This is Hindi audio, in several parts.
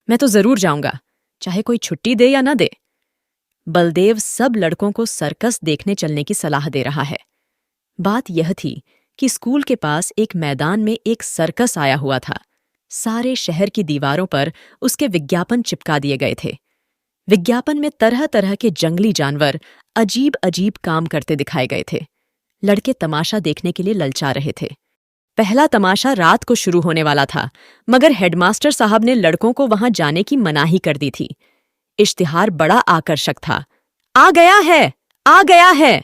मैं तो जरूर जाऊंगा, चाहे कोई छुट्टी दे या ना दे। बलदेव सब लड़कों को सर्कस देखने चलने की सलाह दे रहा है। बात यह थी कि स्कूल के पास एक मैदान में एक सर्कस आया हुआ था। सारे शहर की दीवारों पर उसके विज्ञापन चिपका दिए गए थे। विज्ञापन में तरह तरह के जंगली जानवर अजीब अजीब काम करते दिखाए गए थे। लड़के तमाशा देखने के लिए ललचा रहे थे। पहला तमाशा रात को शुरू होने वाला था, मगर हेडमास्टर साहब ने लड़कों को वहां जाने की मनाही कर दी थी। इश्तिहार बड़ा आकर्षक था। आ गया है, आ गया है।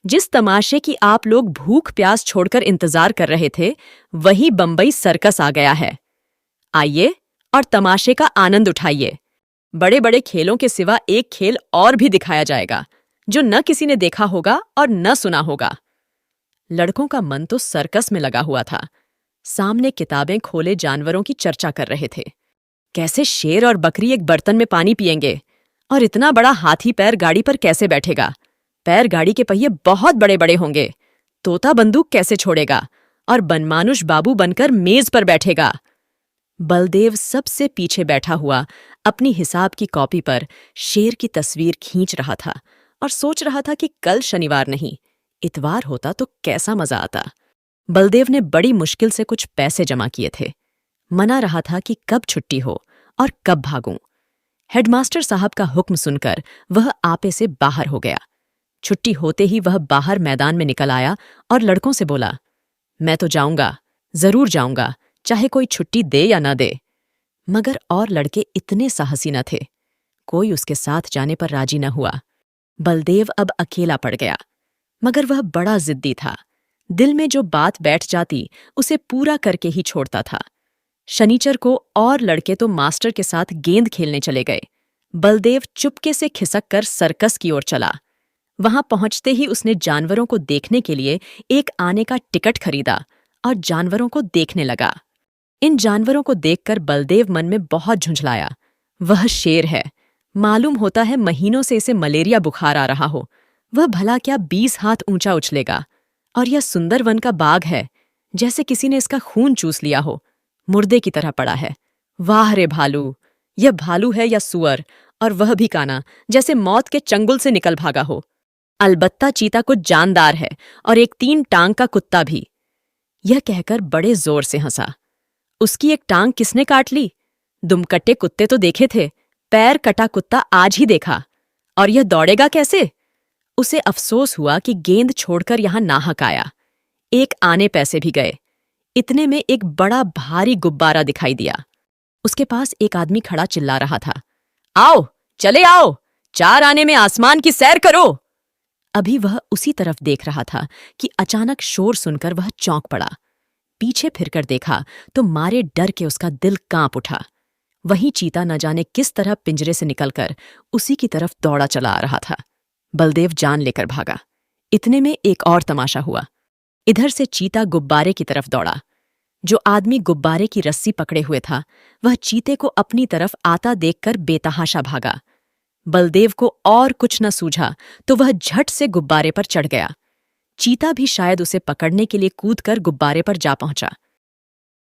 जिस तमाशे की आप लोग भूख प्यास छोड़कर इंतजार कर रहे थे, वही बंबई सर्कस आ गया है। आइए और तमाशे का आनंद उठाइए। बड़े बड़े खेलों के सिवा एक खेल और भी दिखाया जाएगा, जो न किसी ने देखा होगा और न सुना होगा। लड़कों का मन तो सर्कस में लगा हुआ था। सामने किताबें खोले जानवरों की चर्चा कर रहे थे। कैसे शेर और बकरी एक बर्तन में पानी पिएंगे, और इतना बड़ा हाथी पैर गाड़ी पर कैसे बैठेगा। पैर गाड़ी के पहिए बहुत बड़े बड़े होंगे। तोता बंदूक कैसे छोड़ेगा, और बनमानुष बाबू बनकर मेज पर बैठेगा। बलदेव सबसे पीछे बैठा हुआ अपनी हिसाब की कॉपी पर शेर की तस्वीर खींच रहा था और सोच रहा था कि कल शनिवार नहीं, इतवार होता तो कैसा मजा आता। बलदेव ने बड़ी मुश्किल से कुछ पैसे जमा किए थे। मना रहा था कि कब छुट्टी हो और कब भागूं। हेडमास्टर साहब का हुक्म सुनकर वह आपे से बाहर हो गया। छुट्टी होते ही वह बाहर मैदान में निकल आया और लड़कों से बोला, मैं तो जाऊंगा, जरूर जाऊंगा, चाहे कोई छुट्टी दे या ना दे। मगर और लड़के इतने साहसी न थे। कोई उसके साथ जाने पर राजी न हुआ। बलदेव अब अकेला पड़ गया, मगर वह बड़ा जिद्दी था। दिल में जो बात बैठ जाती उसे पूरा करके ही छोड़ता था। शनिचर को और लड़के तो मास्टर के साथ गेंद खेलने चले गए। बलदेव चुपके से खिसक कर सर्कस की ओर चला। वहां पहुंचते ही उसने जानवरों को देखने के लिए एक आने का टिकट खरीदा और जानवरों को देखने लगा। इन जानवरों को देखकर बलदेव मन में बहुत झुंझलाया। वह शेर है। मालूम होता है महीनों से इसे मलेरिया बुखार आ रहा हो। वह भला क्या 20 हाथ ऊंचा उछलेगा। और यह सुंदर वन का बाघ है, जैसे किसी ने इसका खून चूस लिया हो। मुर्दे की तरह पड़ा है। वाह रे भालू! यह भालू है या सुअर, और वह भी काना, जैसे मौत के चंगुल से निकल भागा हो। अलबत्ता चीता कुछ जानदार है, और एक 3 टांग का कुत्ता भी। यह कहकर बड़े जोर से हंसा। उसकी एक टांग किसने काट ली? दुमकट्टे कुत्ते तो देखे थे, पैर कटा कुत्ता आज ही देखा। और यह दौड़ेगा कैसे? उसे अफसोस हुआ कि गेंद छोड़कर यहां नाहक आया। एक आने पैसे भी गए। इतने में एक बड़ा भारी गुब्बारा दिखाई दिया। उसके पास एक आदमी खड़ा चिल्ला रहा था, आओ, चले आओ, 4 आने में आसमान की सैर करो। अभी वह उसी तरफ देख रहा था कि अचानक शोर सुनकर वह चौंक पड़ा। पीछे फिरकर देखा तो मारे डर के उसका दिल कांप उठा। वहीं चीता न जाने किस तरह पिंजरे से निकलकर उसी की तरफ दौड़ा चला आ रहा था। बलदेव जान लेकर भागा। इतने में एक और तमाशा हुआ। इधर से चीता गुब्बारे की तरफ दौड़ा। जो आदमी गुब्बारे की रस्सी पकड़े हुए था, वह चीते को अपनी तरफ आता देखकर बेतहाशा भागा। बलदेव को और कुछ न सूझा तो वह झट से गुब्बारे पर चढ़ गया। चीता भी शायद उसे पकड़ने के लिए कूदकर गुब्बारे पर जा पहुंचा।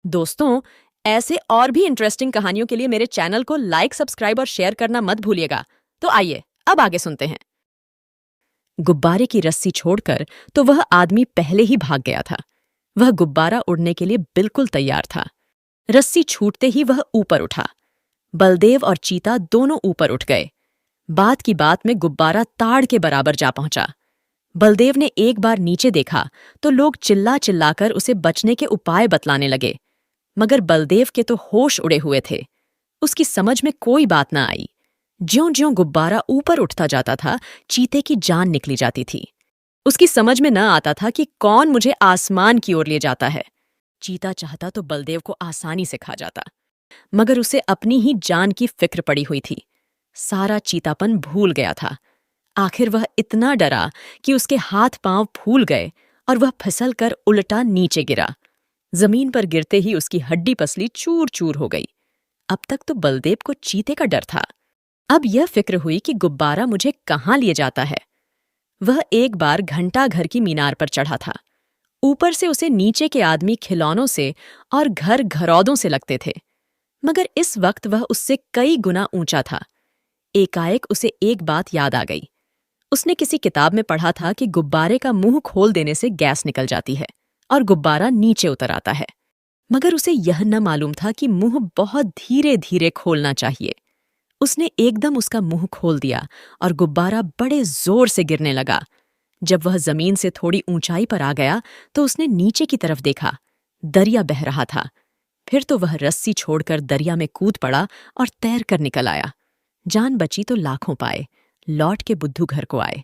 दोस्तों, ऐसे और भी इंटरेस्टिंग कहानियों के लिए मेरे चैनल को लाइक, सब्सक्राइब और शेयर करना मत भूलिएगा। तो आइए अब आगे सुनते हैं। गुब्बारे की रस्सी छोड़कर तो वह आदमी पहले ही भाग गया था। वह गुब्बारा उड़ने के लिए बिल्कुल तैयार था। रस्सी छूटते ही वह ऊपर उठा। बलदेव और चीता दोनों ऊपर उठ गए। बात की बात में गुब्बारा ताड़ के बराबर जा पहुंचा। बलदेव ने एक बार नीचे देखा तो लोग चिल्ला चिल्लाकर उसे बचने के उपाय बतलाने लगे, मगर बलदेव के तो होश उड़े हुए थे। उसकी समझ में कोई बात न आई। ज्यों-ज्यों गुब्बारा ऊपर उठता जाता था, चीते की जान निकली जाती थी। उसकी समझ में न आता था कि कौन मुझे आसमान की ओर ले जाता है। चीता चाहता तो बलदेव को आसानी से खा जाता, मगर उसे अपनी ही जान की फिक्र पड़ी हुई थी। सारा चीतापन भूल गया था। आखिर वह इतना डरा कि उसके हाथ पांव फूल गए और वह फिसल कर उल्टा नीचे गिरा। जमीन पर गिरते ही उसकी हड्डी पसली चूर चूर हो गई। अब तक तो बलदेव को चीते का डर था। अब यह फिक्र हुई कि गुब्बारा मुझे कहाँ लिए जाता है। वह एक बार घंटा घर की मीनार पर चढ़ा था। ऊपर से उसे नीचे के आदमी खिलौनों से और घर घरौदों से लगते थे। मगर इस वक्त वह उससे कई गुना ऊंचा था। एकाएक उसे एक बात याद आ गई। उसने किसी किताब में पढ़ा था कि गुब्बारे का मुंह खोल देने से गैस निकल जाती है और गुब्बारा नीचे उतर आता है। मगर उसे यह न मालूम था कि मुंह बहुत धीरे धीरे खोलना चाहिए। उसने एकदम उसका मुंह खोल दिया और गुब्बारा बड़े जोर से गिरने लगा। जब वह जमीन से थोड़ी ऊंचाई पर आ गया तो उसने नीचे की तरफ देखा। दरिया बह रहा था। फिर तो वह रस्सी छोड़कर दरिया में कूद पड़ा और तैर कर निकल आया। जान बची तो लाखों पाए, लौट के बुद्धू घर को आए।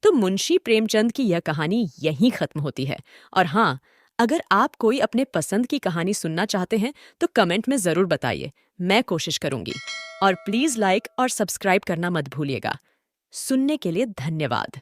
तो मुंशी प्रेमचंद की यह कहानी यहीं खत्म होती है। और हाँ, अगर आप कोई अपने पसंद की कहानी सुनना चाहते हैं तो कमेंट में जरूर बताइए, मैं कोशिश करूंगी। और प्लीज लाइक और सब्सक्राइब करना मत भूलिएगा। सुनने के लिए धन्यवाद।